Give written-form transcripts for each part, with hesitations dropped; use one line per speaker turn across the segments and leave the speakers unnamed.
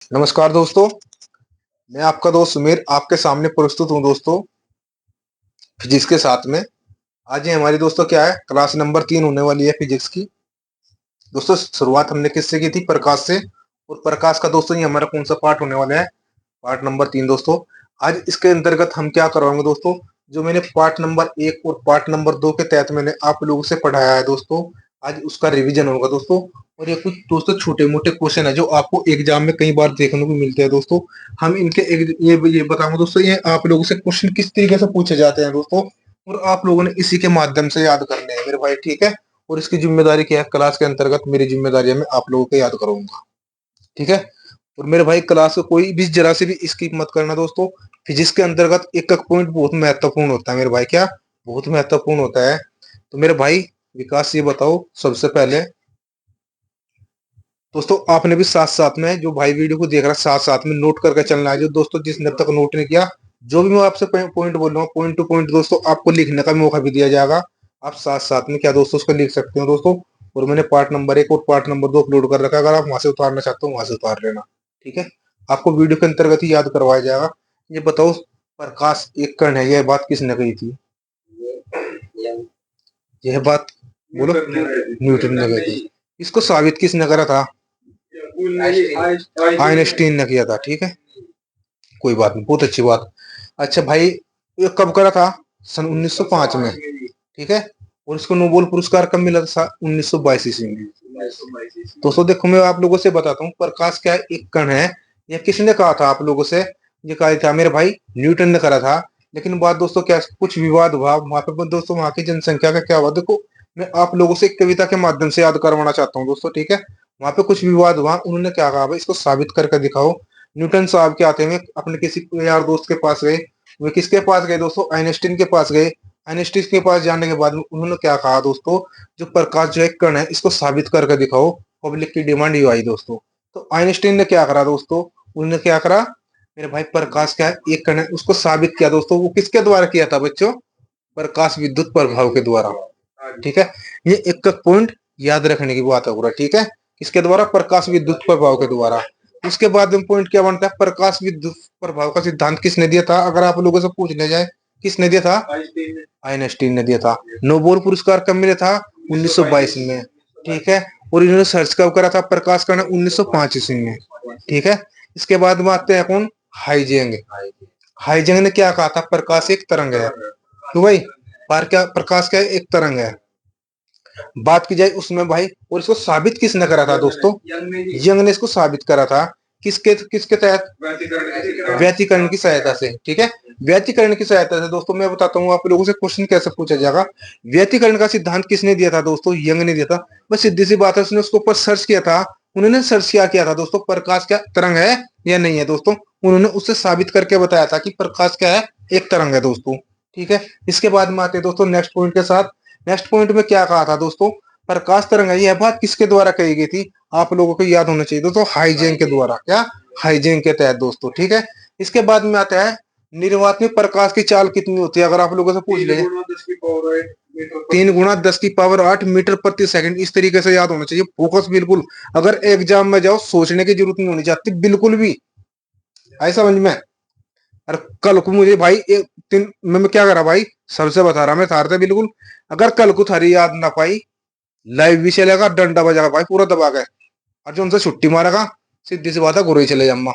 नमस्कार दोस्तों। मैं आपका दोस्त सुमीर आपके सामने प्रस्तुत हूँ दोस्तों फिजिक्स के साथ में। आज ये हमारी दोस्तों क्या है, क्लास नंबर 3 होने वाली है फिजिक्स की। दोस्तों शुरुआत हमने किससे की थी? प्रकाश से। और प्रकाश का दोस्तों ये हमारा कौन सा पार्ट होने वाला है? पार्ट नंबर 3 दोस्तों। आज इसके अंतर्गत हम क्या करवाएंगे दोस्तों, जो मैंने पार्ट नंबर 1 और पार्ट नंबर 2 के तहत मैंने आप लोगों से पढ़ाया है दोस्तों, आज उसका रिवीजन होगा दोस्तों। और ये कुछ दोस्तों छोटे मोटे क्वेश्चन है जो आपको एग्जाम में कई बार देखने को मिलते हैं दोस्तों। हम इनके ये बताऊंगा दोस्तों, ये आप लोगों से क्वेश्चन किस तरीके से पूछे जाते हैं दोस्तों, और आप लोगों ने इसी के माध्यम से याद करने हैं मेरे भाई, ठीक है। और इसकी जिम्मेदारी क्या है? क्लास के अंतर्गत मेरी जिम्मेदारी है, मैं आप लोगों को याद कराऊंगा, ठीक है। और मेरे भाई क्लास को कोई भी जरा से भी स्किप मत करना दोस्तों। फिजिक्स के अंतर्गत एक एक पॉइंट बहुत महत्वपूर्ण होता है मेरे भाई, क्या बहुत महत्वपूर्ण होता है। तो मेरे भाई विकास ये बताओ सबसे पहले दोस्तों, आपने भी साथ साथ में जो भाई वीडियो को देख रहा है साथ साथ में नोट करके चलना है। जो दोस्तों जिसने अब तक नोट नहीं किया, जो भी मैं आपसे पॉइंट बोल रहा हूँ पॉइंट टू पॉइंट दोस्तों आपको लिखने का भी मौका भी दिया जाएगा। आप साथ साथ में क्या दोस्तों उसको लिख सकते हो दोस्तों। और मैंने पार्ट नंबर 1 और पार्ट नंबर 2 अपलोड कर रखा है, अगर आप वहां से उतारना चाहते हो वहां से उतार लेना, ठीक है। आपको वीडियो के अंतर्गत ही याद करवाया जाएगा। ये बताओ, प्रकाश एक कण है, यह बात किसने कही थी? यह बात बोलो, न्यूटन ने कही थी। इसको साबित किसने करा था? आइंस्टीन ने किया था, ठीक है। कोई बात नहीं, बहुत अच्छी बात। अच्छा भाई, ये कब करा था? सन 1905 में, ठीक है। और इसको नोबेल पुरस्कार कब मिला था? 1922 ईस्वी में। दोस्तों देखो, मैं आप लोगों से बताता हूँ, प्रकाश क्या है? एक कण है। यह किसने कहा था आप लोगों से? ये कहा था मेरे भाई न्यूटन ने करा था। लेकिन बात दोस्तों क्या, कुछ विवाद हुआ वहां पे दोस्तों, वहां की जनसंख्या का क्या हुआ देखो। मैं आप लोगों से एक कविता के माध्यम से याद करवाना चाहता हूँ दोस्तों, ठीक है। वहां पे कुछ विवाद हुआ, उन्होंने क्या कहा भाई, इसको साबित करके दिखाओ। न्यूटन साहब के आते हुए अपने किसी यार दोस्त के पास गए। वे किसके पास गए दोस्तों? आइंस्टीन के पास गए। आइंस्टीन के पास जाने के बाद उन्होंने क्या कहा दोस्तों, जो प्रकाश जो एक कण है इसको साबित करके दिखाओ। पब्लिक की डिमांड ही आई दोस्तों। तो आइंस्टीन ने क्या करा दोस्तों? उन्होंने क्या करा, मेरे भाई प्रकाश क्या है? एक कण है, उसको साबित किया दोस्तों। वो किसके द्वारा किया था बच्चों? प्रकाश विद्युत प्रभाव के द्वारा, ठीक है। ये एक एक पॉइंट याद रखने की बात है पूरा, ठीक है। किसके द्वारा? प्रकाश विद्युत प्रभाव के द्वारा। उसके बाद में पॉइंट क्या बनता है? प्रकाश विद्युत प्रभाव का सिद्धांत किसने दिया था? अगर आप लोगों से पूछने जाए, किसने दिया था? आइंस्टीन ने दिया था। नोबेल पुरस्कार कब मिला था? 1922 में, ठीक है। और इन्होंने सर्च कब करा था? प्रकाश कण 1905 ईस्वी में, ठीक है। इसके बाद में आते हैं कौन? हाइजेंग। हाइजेंग ने क्या कहा था? प्रकाश एक तरंग है। तो भाई पर क्या प्रकाश क्या है? एक तरंग है। बात की जाए उसमें भाई, और इसको साबित किसने करा था दोस्तों? यंग ने इसको साबित करा था। किसके किसके तहत? व्यतिकरण की सहायता से, ठीक है। व्यतिकरण की सहायता से दोस्तों मैं बताता हूँ आप लोगों से क्वेश्चन कैसे पूछा जाएगा। व्यतिकरण का सिद्धांत किसने दिया था दोस्तों? यंग ने दिया था। बस सीधी सी बात है, उसने उसके ऊपर सर्च किया था। उन्होंने सर्च क्या किया था दोस्तों, प्रकाश क्या तरंग है या नहीं है दोस्तों। उन्होंने उससे साबित करके बताया था कि प्रकाश क्या है? एक तरंग है दोस्तों, ठीक है। इसके बाद में आते हैं दोस्तों नेक्स्ट पॉइंट के साथ। नेक्स्ट पॉइंट में क्या कहा था दोस्तों? प्रकाश तरंग है, यह बात किसके द्वारा कही गई थी? आप लोगों को याद होना चाहिए दोस्तों, हाइजेन के द्वारा। क्या? हाइजेन के तहत दोस्तों, ठीक है। इसके बाद में आता है निर्वात में प्रकाश की चाल कितनी होती है? अगर आप लोगों से पूछ ले, 3 × 10⁻⁸ मीटर प्रति सेकंड। इस तरीके से याद होना चाहिए, फोकस बिल्कुल। अगर एग्जाम में जाओ सोचने की जरूरत नहीं होनी चाहिए बिल्कुल भी, ऐसा समझ में। अरे कल को मुझे भाई एक तीन मैं क्या करा भाई, सबसे बता रहा मैं थारते बिल्कुल। अगर कल को थारी याद ना पाई, लाइव भी चलेगा, डंडा बजागा भाई पूरा दबा के। और जो उनसे छुट्टी मारेगा, सीधी सी बात है, गुरु ही चले जामा।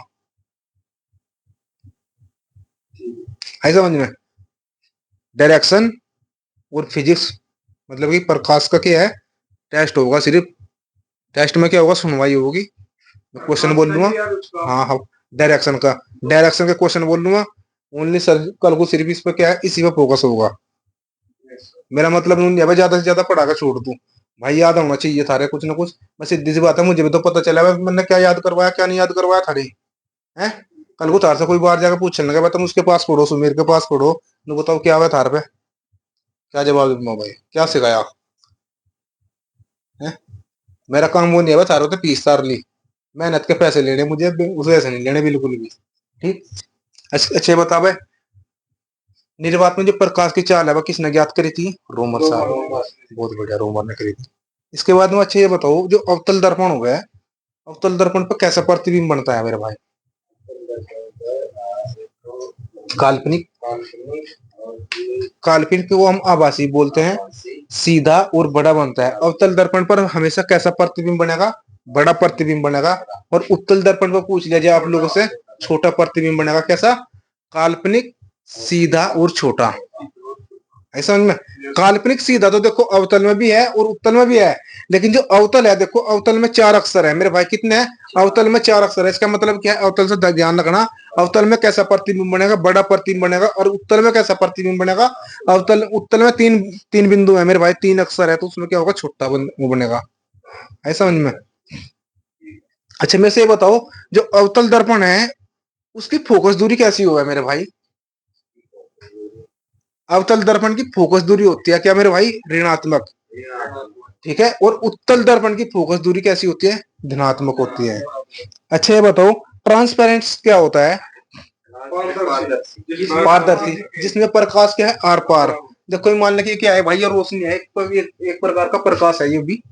है समझ में। डायरेक्शन और फिजिक्स मतलब कि प्रकाश का क्या है? टेस्ट होगा सिर्फ। टेस्ट में क्या होगा? सुनवाई होगी। मैं क्वेश्चन बोल दूंगा, हाँ हाँ, डायरेक्शन का, डायरेक्शन का क्वेश्चन बोल दूंगा। ओनली सर कल को सिर्फ इस पे क्या है, इसी पे फोकस होगा। मेरा मतलब नहीं है भाई ज्यादा से ज्यादा पढ़ा कर छोड़ दूं। भाई याद होना चाहिए थारे कुछ ना कुछ। बस सीधी सी बात है, मुझे भी तो पता चला मैंने क्या याद करवाया क्या नहीं याद करवाया थारे, हैं। कल को थार से कोई बाहर जाकर पूछने लगा, तुम उसके पास पढ़ो, सुमीर के पास पढ़ो, तो बताओ क्या हुआ थार पे, क्या जवाब दूंगा भाई, क्या सिखाया है? मेरा काम वो नहीं है थारों तो फीस तार ली। मेहनत के पैसे लेने मुझे, उस वजह से नहीं लेने बिल्कुल भी, ठीक। अच्छे बता भाई, निर्वात में जो प्रकाश की चाल है वह किसने ज्ञात करी थी? रोमर साहब। बहुत बढ़िया, रोमर ने करी थी। इसके बाद में अच्छा ये बताओ, जो अवतल दर्पण हो गया, अवतल दर्पण पर कैसा प्रतिबिंब बनता है मेरे भाई? काल्पनिक। काल्पनिक को हम आभासी बोलते हैं, सीधा और बड़ा बनता है। अवतल दर्पण पर हमेशा कैसा प्रतिबिंब बनेगा? बड़ा प्रतिबिंब बनेगा। और उत्तल दर्पण पर पूछ लिया जाए आप लोगों से, छोटा प्रतिबिंब बनेगा। कैसा? काल्पनिक, सीधा और छोटा। ऐसा समझ में? काल्पनिक सीधा तो देखो अवतल में भी है और उत्तल में भी है, लेकिन जो अवतल है देखो, अवतल में 4 अक्षर है मेरे भाई। कितने हैं? अवतल में 4 अक्षर है। इसका मतलब क्या है? अवतल से ध्यान रखना, अवतल में कैसा प्रतिबिंब बनेगा? बड़ा प्रतिबिंब बनेगा। और उत्तल में कैसा प्रतिबिंब बनेगा? अवतल उत्तल में तीन तीन बिंदु है मेरे भाई, 3 अक्षर है, तो उसमें क्या होगा? छोटा वो बनेगा। ऐसा समझ में? अच्छा मेरे से ये बताओ, जो अवतल दर्पण है उसकी फोकस दूरी कैसी होगा मेरे भाई? अवतल दर्पण की फोकस दूरी होती है क्या मेरे भाई? ऋणात्मक। ठीक है। और उत्तल दर्पण की फोकस दूरी कैसी होती है? धनात्मक होती है। अच्छा ये बताओ, ट्रांसपेरेंट क्या होता है? पारदर्शी, जिसमें प्रकाश क्या है? आर पार। देखो मान लीजिए क्या है भाई, ये रोशनी है, एक प्रकार का प्रकाश है ये भी।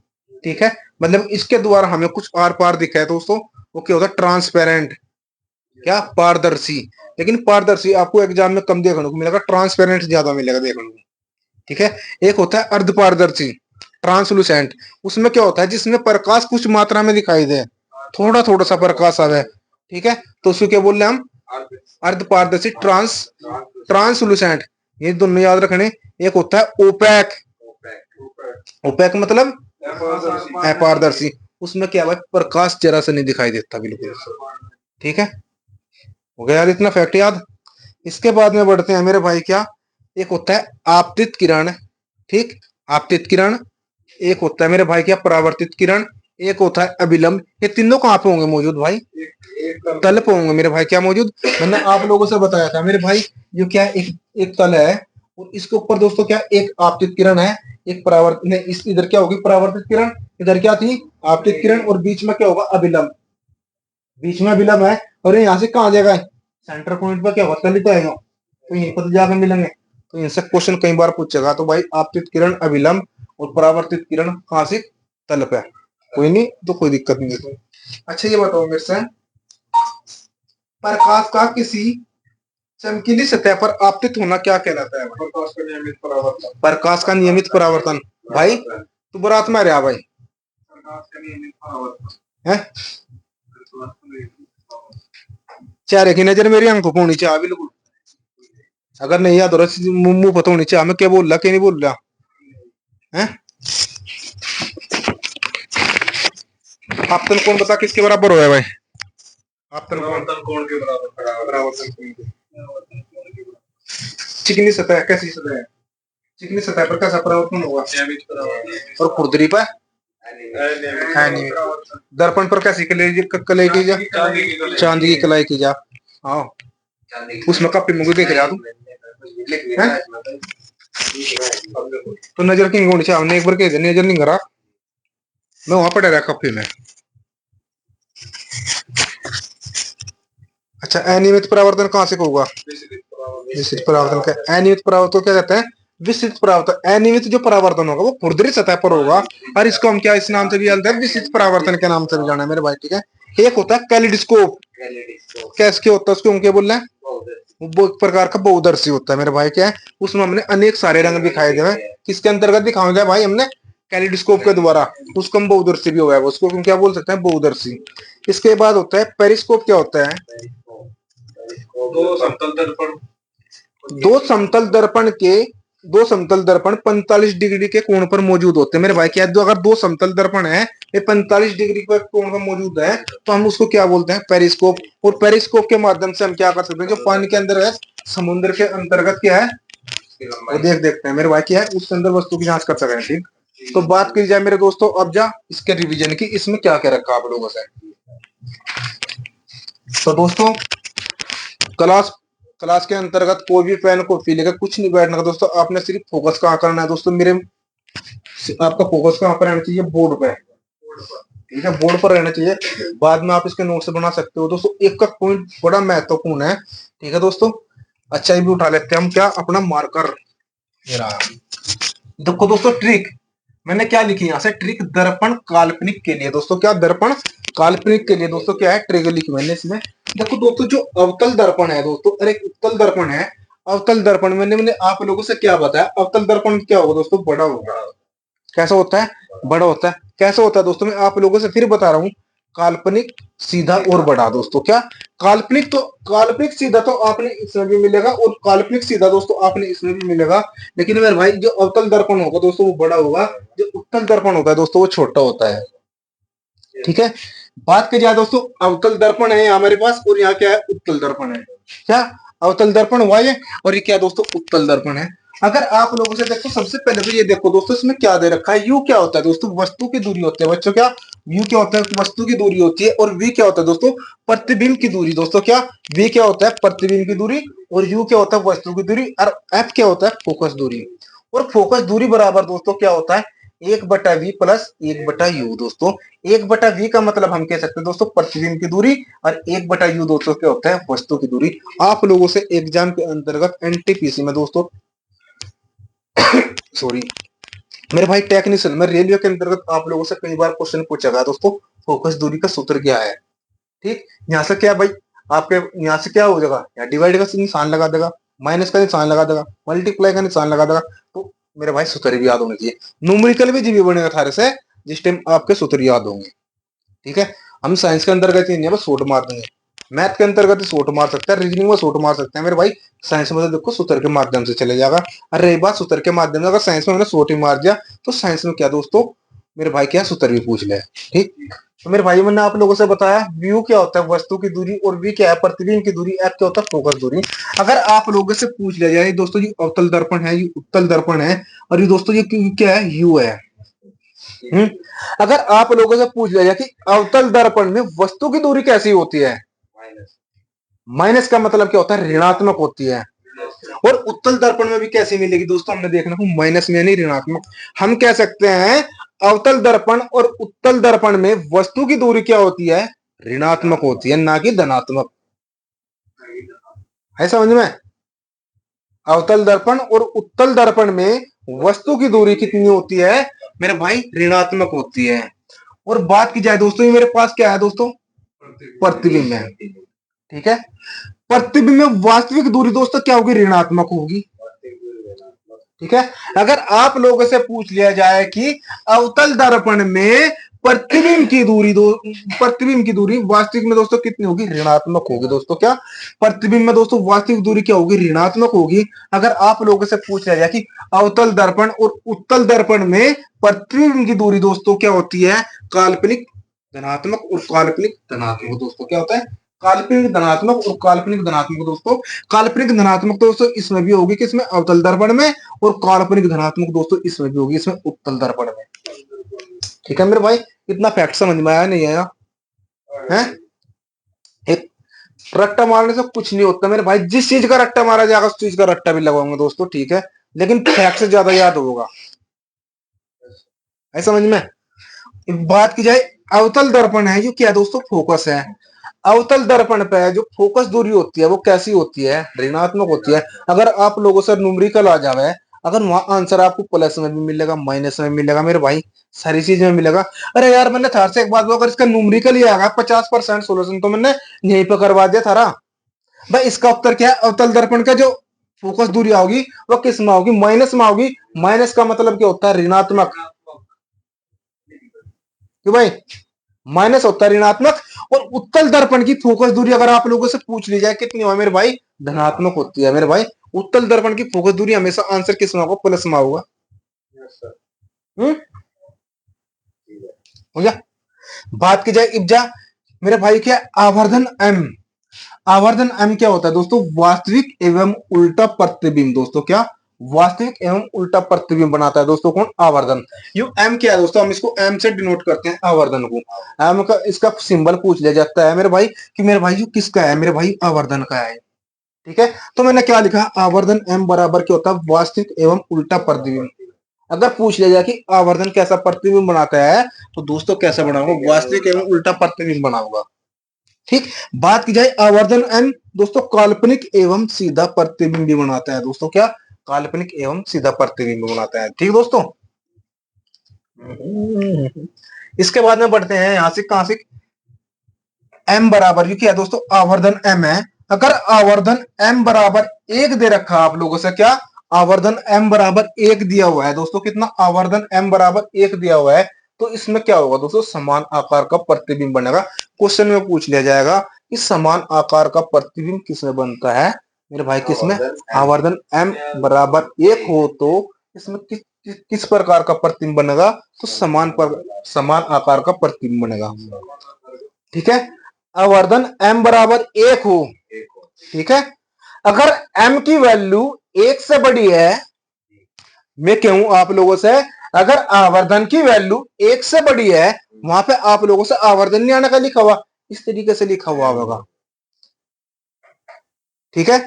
ठीक है। मतलब इसके द्वारा हमें कुछ आर पार दिखा है दोस्तों, वो क्या होता है? ट्रांसपेरेंट। क्या? पारदर्शी। लेकिन पारदर्शी आपको एग्जाम में कम देखने को मिलेगा, ट्रांसपेरेंट ज्यादा मिलेगा देखने को। ठीक है। एक होता है अर्ध पारदर्शी, ट्रांसलूसेंट। उसमें क्या होता है? जिसमें प्रकाश कुछ मात्रा में दिखाई दे, थोड़ा थोड़ा सा प्रकाश आवे। ठीक है। तो उसको क्या बोल रहे हैं हम? अर्ध पारदर्शी, ट्रांसलूसेंट। ये दोनों याद रखने। एक होता है ओपैक। ओपैक मतलब अपारदर्शी। उसमें क्या भाई? प्रकाश जरा से नहीं दिखाई देता बिल्कुल। ठीक है। हो गया यार इतना फैक्ट याद। इसके बाद में बढ़ते हैं मेरे भाई। क्या? एक होता है आपतित किरण। ठीक, आपतित किरण। एक होता है मेरे भाई क्या? परावर्तित किरण। एक होता है अभिलंब। ये तीनों कहाँ पे होंगे मौजूद भाई? तल पे होंगे मेरे भाई। क्या मौजूद? मैंने आप लोगों से बताया था मेरे भाई, जो क्या है, एक एक तल है और इसके ऊपर दोस्तों क्या? एक आपतित किरण है, एक परावर्तित नहीं, इस इधर क्या होगी? परावर्तित किरण। इधर क्या थी? आपतित किरण। और बीच में क्या होगा? अभिलंब। बीच में अभिलंब है। और यहाँ से कहाँ जाएगा? सेंटर पॉइंट पर क्या होगा? तलित आएगा, तो यहीं पर जाकर मिलेंगे। तो इनसे क्वेश्चन कई बार पूछेगा। तो भाई आपतित किरण अभिलंब और परावर्तित किरण कहाँ से? तल पे। कोई नहीं, तो कोई दिक्कत नहीं है। अच्छा ये बताओ मेरे से, प्रकाश का किसी चमकीली सतह पर आपतित होना क्या कहलाता है? प्रकाश का नियमित परावर्तन। प्रकाश का नियमित परावर्तन। भाई तू बरात में रहा भाई। प्रकाश का नियमित परावर्तन है। चेहरे की नजर मेरी आंखों को होनी चाहिए बिल्कुल। अगर नहीं याद हो रहा, मुंह पता होनी चाहिए मैं क्या बोल रहा, क्या नहीं बोल रहा है। आपतन कोण बता किसके बराबर हो है भाई? आपतन कोण के बराबर। चिकनी सतह कैसी सतह है? चिकनी सतह पर कैसा परावर्तन होगा? और खुरदरी पर है नहीं। दर्पण पर कैसी कलाई की जा? चांदी की कलाई की जा। हाँ, उसमें कपड़े मुझे देख रहा तू तो नजर की होनी चाहिए। हमने एक बार कह नजर नहीं करा, मैं वहां पड़ा रहा कपड़े में। अच्छा अनियमित परावर्तन कहाँ से होगा? विस्तृत परावर्तन का अनियमित परावर्तन क्या कहते हैं? विस्तृत परावर्तन। अनियमित जो परावर्तन होगा वो खुरदरी सतह पर होगा, और इसको हम क्या इस नाम से भी जानते हैं? विस्तृत परावर्तन के नाम से भी जाना है मेरे भाई। ठीक है। एक होता है कैलिडोस्कोप। कैसे होता है उसको हम क्या बोल रहे हैं? वो एक प्रकार का बहुदर्शी होता है मेरे भाई। क्या है? उसमें हमने अनेक सारे रंग दिखाए गए हैं। किसके अंतर्गत दिखाया भाई? हमने कैलिडोस्कोप के द्वारा। उसको हम बहुदर्शी भी हो गया, उसको हम क्या बोल सकते हैं? बहुदर्शी। इसके बाद होता है पेरिस्कोप। क्या होता है? दो समतल दर्पण। दो समतल दर्पण 45 डिग्री के कोण पर मौजूद होते हैं मेरे भाई। क्या? अगर दो समतल दर्पण है, ये 45 डिग्री पर कोण पर मौजूद है, तो हम उसको क्या बोलते हैं? पेरिस्कोप। और पेरिस्कोप के माध्यम से हम क्या कर सकते हैं? जो पानी के अंदर है, समुद्र के अंतर्गत क्या है वो देखते हैं मेरे भाई। क्या है? उसके अंदर वस्तु की जांच कर सकते हैं। ठीक। तो बात की जाए मेरे दोस्तों अब जा इसके रिवीजन की, इसमें क्या क्या रखा आप लोगों से। तो दोस्तों क्लास क्लास के अंतर्गत कोई भी पेन कॉपी लेकर कुछ नहीं बैठना का दोस्तों। आपने सिर्फ फोकस कहाँ करना है दोस्तों मेरे? आपका फोकस कहाँ पर रहना चाहिए? बोर्ड पे। ठीक है, बोर्ड पर रहना चाहिए। बाद में आप इसके नोट्स बना सकते हो दोस्तों। एक का पॉइंट बड़ा महत्वपूर्ण है। ठीक है दोस्तों। अच्छा ये भी उठा लेते हैं हम, क्या? अपना मार्कर। देखो दोस्तों ट्रिक मैंने क्या लिखी यहाँ से? ट्रिक दर्पण काल्पनिक के लिए दोस्तों। क्या? दर्पण काल्पनिक के लिए दोस्तों क्या है, ट्रिगर लिखी मैंने इसमें। देखो दोस्तों, जो अवतल दर्पण है दोस्तों और एक उत्तल दर्पण है। अवतल दर्पण मैंने आप लोगों से क्या बताया, अवतल दर्पण क्या होगा दोस्तों, बड़ा होगा। कैसा होता है, बड़ा होता है। कैसा होता है दोस्तों, मैं आप लोगों से फिर बता रहा हूँ, काल्पनिक सीधा और बड़ा दोस्तों। क्या काल्पनिक, तो काल्पनिक सीधा तो आपने इसमें भी मिलेगा और काल्पनिक सीधा दोस्तों आपने इसमें भी मिलेगा। लेकिन मेरे भाई जो अवतल दर्पण होगा दोस्तों वो बड़ा होगा, जो उत्तल दर्पण होता है दोस्तों वो छोटा होता है। ठीक है, बात की जाए दोस्तों, अवतल दर्पण है हमारे पास और यहाँ क्या है, उत्तल दर्पण है। क्या अवतल दर्पण हुआ ये, और ये क्या दोस्तों, उत्तल दर्पण है। अगर आप लोगों से देखो, सबसे पहले तो ये देखो दोस्तों, इसमें क्या दे रखा है, यू क्या होता है दोस्तों, वस्तु की दूरी होती है बच्चों। क्या यू क्या होता है, वस्तु की दूरी होती है। और वी क्या होता है दोस्तों, प्रतिबिंब की दूरी दोस्तों। क्या वी क्या होता है, प्रतिबिंब की दूरी। और यू क्या होता है, वस्तु की दूरी। और एफ क्या होता है, फोकस दूरी। और फोकस दूरी बराबर दोस्तों क्या होता है, 1/v प्लस 1/u दोस्तों। 1/v का मतलब हम कह सकते हैं दोस्तों प्रतिबिंब की दूरी, और 1/u दोस्तों क्या होता है, वस्तु की दूरी। आप लोगों से एग्जाम के अंतर्गत एनटीपीसी में दोस्तों सॉरी मेरे भाई टेक्नीशियन में रेलवे के अंतर्गत आप लोगों से कई बार क्वेश्चन पूछा गया दोस्तों, फोकस दूरी का सूत्र क्या है। ठीक, यहाँ से क्या भाई, आपके यहाँ से क्या हो जाएगा, यहाँ डिवाइड का निशान लगा देगा, माइनस का निशान लगा देगा, मल्टीप्लाई का निशान लगा देगा। तो मेरे भाई सूत्र भी याद होने चाहिए। न्यूमेरिकल भी जीबी बनेगा थारे से, जिस टाइम आपके सूत्र याद होंगे। ठीक है, हम साइंस के अंतर्गत ही नहीं है, बस शॉर्ट मार देंगे। मैथ के अंतर्गत ही शॉर्ट मार सकते हैं, रीजनिंग में शॉर्ट मार सकते हैं मेरे भाई। साइंस में तो देखो सूत्र के माध्यम से चले जाएगा। अरे रही बात सूत्र के माध्यम से, अगर साइंस में मैंने शॉर्ट ही मार दिया तो साइंस में क्या दोस्तों, मेरे भाई क्या सूत्र भी पूछ ले। ठीक, तो मेरे भाई मैंने आप लोगों से बताया व्यू क्या होता है, वस्तु की दूरी, और वी क्या है, प्रतिबिंब की दूरी, एफ क्या होता है, फोकस दूरी। अगर आप लोगों से पूछ लिया जाए दोस्तों, ये अवतल दर्पण है, ये उत्तल दर्पण है, और ये दोस्तों ये क्या है, यू है। हम्म, अगर आप लोगों से पूछ लिया जाए कि अवतल दर्पण में वस्तु की दूरी कैसी होती है, माइनस का मतलब क्या होता है, ऋणात्मक होती है। और उत्तल दर्पण में भी कैसी मिलेगी दोस्तों, हमने देखना को माइनस में यानी ऋणात्मक। हम कह सकते हैं अवतल दर्पण और उत्तल दर्पण में वस्तु की दूरी क्या होती है, ऋणात्मक होती है, ना कि धनात्मक। है समझ में, अवतल दर्पण और उत्तल दर्पण में वस्तु की दूरी कितनी होती है मेरे भाई, ऋणात्मक होती है। और बात की जाए दोस्तों, ये मेरे पास क्या है दोस्तों, प्रतिबिंब है। ठीक है, प्रतिबिंब में वास्तविक दूरी दोस्तों क्या होगी, ऋणात्मक होगी। ठीक है, अगर आप लोगों से पूछ लिया जाए कि अवतल दर्पण में प्रतिबिंब की दूरी दो, प्रतिबिंब की दूरी वास्तविक में दोस्तों कितनी होगी, ऋणात्मक होगी दोस्तों। क्या प्रतिबिंब में दोस्तों वास्तविक दूरी क्या होगी, ऋणात्मक होगी। अगर आप लोगों से पूछ लिया जाए कि अवतल दर्पण और उत्तल दर्पण में प्रतिबिंब की दूरी दोस्तों क्या होती है, काल्पनिक धनात्मक और काल्पनिक धनात्मक दोस्तों क्या होता है, काल्पनिक धनात्मक और काल्पनिक धनात्मक दोस्तों। काल्पनिक धनात्मक दोस्तों इसमें भी होगी, किसमें, अवतल दर्पण में। और काल्पनिक धनात्मक दोस्तों इसमें भी होगी, इसमें उत्तल दर्पण में। ठीक है मेरे भाई, इतना फैक्ट समझ में आया नहीं आया है। एक रट्टा मारने से कुछ नहीं होता मेरे भाई, जिस चीज का रट्टा मारा जाएगा उस चीज का रट्टा भी लगाऊंगा दोस्तों। ठीक है, लेकिन फैक्ट से ज्यादा याद होगा, है समझ में। बात की जाए अवतल दर्पण है, जो क्या दोस्तों, फोकस है। अवतल दर्पण पे जो फोकस दूरी होती है वो कैसी होती है, ऋणात्मक होती है। अगर आप लोगों से न्यूमेरिकल आ जावे, अगर वहां आंसर आपको प्लस में भी मिलेगा, माइनस में मिलेगा मेरे भाई, सारी चीज में मिलेगा। अरे यार मैंने थार से एक बात, अगर इसका न्यूमेरिकल ही आएगा 50% सोल्यूशन तो मैंने यहीं पर करवा दिया थारा। भाई इसका उत्तर क्या है, अवतल दर्पण का जो फोकस दूरी आओगी वो किस में होगी, माइनस में होगी। माइनस का मतलब क्या होता है, ऋणात्मक। क्यों भाई, माइनस होता है ऋणात्मक। और उत्तल दर्पण की फोकस दूरी अगर आप लोगों से पूछ ली जाए कितनी हो मेरे भाई, धनात्मक होती है मेरे भाई। उत्तल दर्पण की फोकस दूरी हमेशा आंसर किस में होगा, प्लस में होगा। हम्म, हो गया। बात की जाए इब्जा मेरे भाई, क्या आवर्धन एम। आवर्धन एम क्या होता है दोस्तों, वास्तविक एवं उल्टा प्रतिबिंब दोस्तों। क्या वास्तविक एवं उल्टा प्रतिबिंब बनाता है दोस्तों कौन, आवर्धन। यू एम क्या है दोस्तों, हम इसको एम से डिनोट करते हैं आवर्धन को। एम का इसका सिंबल पूछ लिया जाता है मेरे भाई कि मेरे भाई जो किसका है, मेरे भाई आवर्धन का है। ठीक है, तो मैंने क्या लिखा, आवर्धन एम बराबर क्या होता है, वास्तविक एवं उल्टा प्रतिबिंब। अगर पूछ लिया जाए कि आवर्धन कैसा प्रतिबिंब बनाता है, तो दोस्तों कैसा बनाऊंगा, वास्तविक एवं उल्टा प्रतिबिंब बनाऊंगा। ठीक, बात की जाए आवर्धन एन दोस्तों काल्पनिक एवं सीधा प्रतिबिंब भी बनाता है दोस्तों। क्या काल्पनिक एवं सीधा प्रतिबिंब बनाता है। ठीक दोस्तों, इसके बाद में बढ़ते हैं यहां से, कहां से, एम बराबर, ये क्या है दोस्तों, आवर्धन एम है। अगर आवर्धन एम बराबर 1 दे रखा आप लोगों से, क्या आवर्धन एम बराबर 1 दिया हुआ है दोस्तों, कितना, आवर्धन एम बराबर 1 दिया हुआ है, तो इसमें क्या होगा दोस्तों, समान आकार का प्रतिबिंब बनेगा। क्वेश्चन में पूछ लिया जाएगा कि समान आकार का प्रतिबिंब किसमें बनता है मेरे भाई, किसमें, आवर्धन एम बराबर 1 हो तो इसमें किस प्रकार का प्रतिबिंब बनेगा, तो समान आकार का प्रतिबिंब बनेगा। ठीक है, आवर्धन m बराबर 1 हो, ठीक है, अगर m की वैल्यू 1 से बड़ी है, मैं कहूं आप लोगों से, अगर आवर्धन की वैल्यू 1 से बड़ी है, वहां पे आप लोगों से आवर्धन नहीं आने का लिखा हुआ, इस तरीके से लिखा हुआ होगा। ठीक है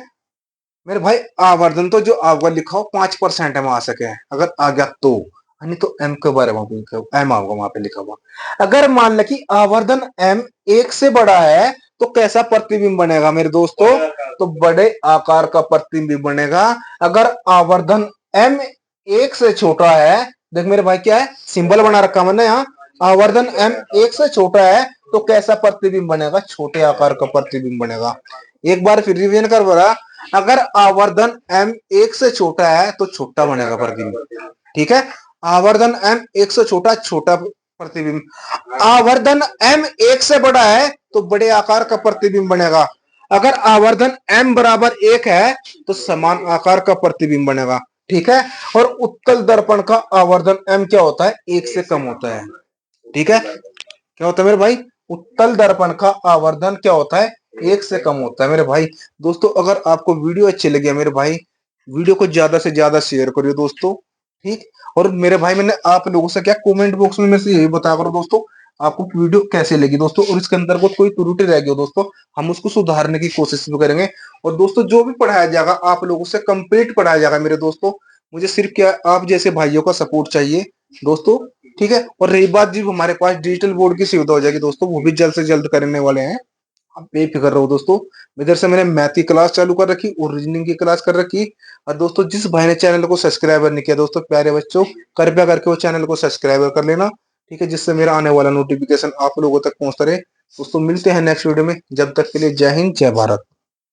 मेरे भाई, आवर्धन तो जो आपका लिखा हो 5% में आ सके, अगर आ गया तो, नहीं तो एम के बारे में एम आऊंगा वहां पे लिखा हुआ। अगर मान ले कि आवर्धन एम 1 से बड़ा है, तो कैसा प्रतिबिंब बनेगा मेरे दोस्तों, तो बड़े आकार का प्रतिबिंब बनेगा। अगर आवर्धन एम 1 से छोटा है, देख मेरे भाई क्या है, सिंबल बना रखा मैंने यहाँ, आवर्धन एम 1 से छोटा है तो कैसा प्रतिबिंब बनेगा, छोटे आकार का प्रतिबिंब बनेगा। एक बार फिर रिवीजन कर बरा, अगर आवर्धन m 1 से छोटा है तो छोटा बनेगा प्रतिबिंब। ठीक है, आवर्धन m 1 से छोटा, छोटा प्रतिबिंब। आवर्धन m 1 से बड़ा है तो बड़े आकार का प्रतिबिंब बनेगा। अगर आवर्धन m बराबर 1 है तो समान आकार का प्रतिबिंब बनेगा। ठीक है, और उत्तल दर्पण का आवर्धन m क्या होता है, 1 से कम होता है। ठीक है, क्या होता है मेरे भाई, उत्तल दर्पण का आवर्धन क्या होता है, 1 से कम होता है मेरे भाई। दोस्तों अगर आपको वीडियो अच्छी लगी है मेरे भाई, वीडियो को ज्यादा से ज्यादा शेयर करिए दोस्तों। ठीक, और मेरे भाई मैंने आप लोगों से क्या, कमेंट बॉक्स में से यही बताया करो दोस्तों, आपको वीडियो कैसे लगी दोस्तों, और इसके अंतर्गत कोई त्रुटि रह गई हो दोस्तों, हम उसको सुधारने की कोशिश भी करेंगे। और दोस्तों जो भी पढ़ाया जाएगा आप लोगों से कंप्लीट पढ़ाया जाएगा मेरे दोस्तों। मुझे सिर्फ क्या, आप जैसे भाइयों का सपोर्ट चाहिए दोस्तों। ठीक है, और रही बात जी, हमारे पास डिजिटल बोर्ड की सुविधा हो जाएगी दोस्तों, वो भी जल्द से जल्द करने वाले हैं, आप बेफिक्र रहो दोस्तों। इधर से मैंने मैथ की क्लास चालू कर रखी और रीजनिंग की क्लास कर रखी। और दोस्तों जिस भाई ने चैनल को सब्सक्राइबर नहीं किया दोस्तों, प्यारे बच्चों कृपया करके वो चैनल को सब्सक्राइबर कर लेना। ठीक है, जिससे मेरा आने वाला नोटिफिकेशन आप लोगों तक पहुंचता रहे। दोस्तों मिलते हैं नेक्स्ट वीडियो में, जब तक के लिए जय हिंद जय भारत।